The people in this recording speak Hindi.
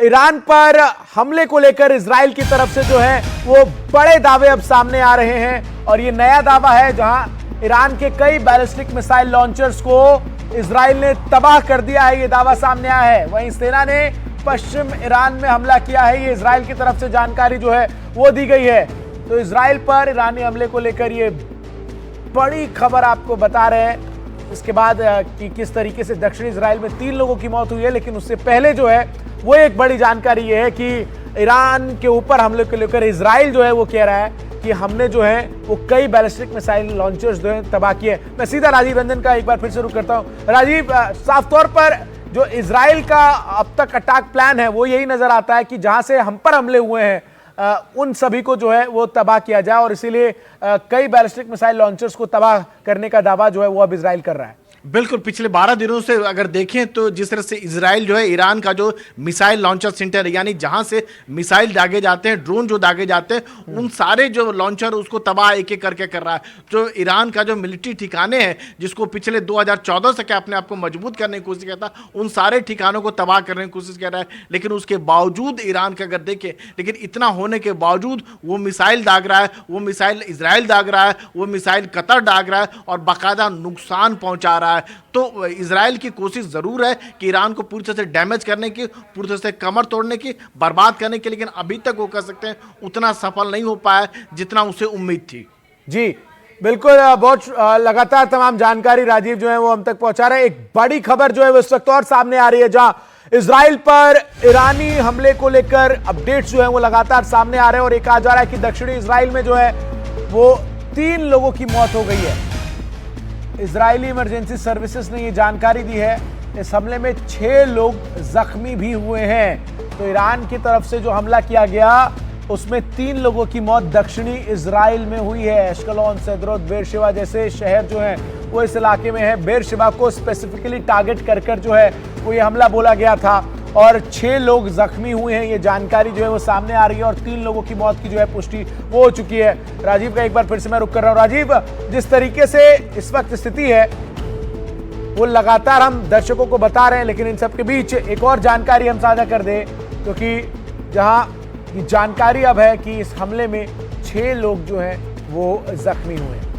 ईरान पर हमले को लेकर इजराइल की तरफ से जो है वो बड़े दावे अब सामने आ रहे हैं और ये नया दावा है जहां ईरान के कई बैलिस्टिक मिसाइल लॉन्चर्स को इजराइल ने तबाह कर दिया है, ये दावा सामने आया है। वहीं सेना ने पश्चिम ईरान में हमला किया है, ये इजराइल की तरफ से जानकारी जो है वो दी गई है। तो इजराइल पर ईरानी हमले को लेकर ये बड़ी खबर आपको बता रहे हैं। इसके बाद कि किस तरीके से दक्षिणी इजराइल में 3 लोगों की मौत हुई है, लेकिन उससे पहले जो है वो एक बड़ी जानकारी ये है कि ईरान के ऊपर हमले को लेकर इजराइल जो है वो कह रहा है कि हमने जो है वो कई बैलिस्टिक मिसाइल लॉन्चर्स जो है तबाह किए। मैं सीधा राजीव रंजन का एक बार फिर से रुख करता हूं। राजीव, साफ तौर पर जो इजराइल का अब तक अटैक प्लान है वो यही नजर आता है कि जहां से हम पर हमले हुए हैं उन सभी को जो है वो तबाह किया जाए और इसीलिए कई बैलिस्टिक मिसाइल लॉन्चर्स को तबाह करने का दावा जो है वो अब इजराइल कर रहा है। बिल्कुल, पिछले 12 दिनों से अगर देखें तो जिस तरह से इजराइल जो है ईरान का जो मिसाइल लॉन्चर सेंटर है, यानी जहां से मिसाइल दागे जाते हैं, ड्रोन जो दागे जाते हैं, उन सारे जो लॉन्चर उसको तबाह एक एक करके कर रहा है। जो ईरान का जो मिलिट्री ठिकाने हैं जिसको पिछले 2014 से अपने आप को मजबूत करने की कोशिश किया था, उन सारे ठिकानों को तबाह करने की कोशिश कर रहा है। लेकिन उसके बावजूद ईरान का अगर देखें, लेकिन इतना होने के बावजूद वो मिसाइल दाग रहा है, वो मिसाइल इजराइल दाग रहा है, वो मिसाइल कतर दाग रहा है और बाकायदा नुकसान पहुंचा रहा है। तो इजराइल की कोशिश जरूर है कि ईरान को पूरी तरह से डैमेज करने की, पूरी तरह से कमर तोड़ने की, बर्बाद करने की, लेकिन अभी तक वो कर सकते हैं उतना सफल नहीं हो पाया जितना उसे उम्मीद थी। जी बिल्कुल, बहुत लगातार तमाम जानकारी राजीव जो है वो हम तक पहुंचा रहे हैं। एक बड़ी खबर जो है वो इस वक्त और सामने आ रही है जहां इजराइल पर ईरानी हमले को लेकर अपडेट्स जो है वो लगातार सामने आ रहे हैं और एक कहा जा रहा है कि दक्षिणी इजराइल में जो है वो 3 लोगों की मौत हो गई है। इजरायली इमरजेंसी सर्विसेज ने ये जानकारी दी है। इस हमले में 6 लोग जख्मी भी हुए हैं। तो ईरान की तरफ से जो हमला किया गया उसमें 3 लोगों की मौत दक्षिणी इजराइल में हुई है। एश्कलोन, सदरोत, बेरशेवा जैसे शहर जो हैं वो इस इलाके में है। बेरशेवा को स्पेसिफिकली टारगेट कर जो है वो ये हमला बोला गया था और 6 लोग जख्मी हुए हैं। ये जानकारी जो है वो सामने आ रही है और 3 लोगों की मौत की जो है पुष्टि वो हो चुकी है। राजीव का एक बार फिर से मैं रुख कर रहा हूं। राजीव, जिस तरीके से इस वक्त स्थिति है वो लगातार हम दर्शकों को बता रहे हैं, लेकिन इन सब के बीच एक और जानकारी हम साझा कर दें, क्योंकि जहां जानकारी अब है कि इस हमले में 6 लोग जो हैं वो जख्मी हुए हैं।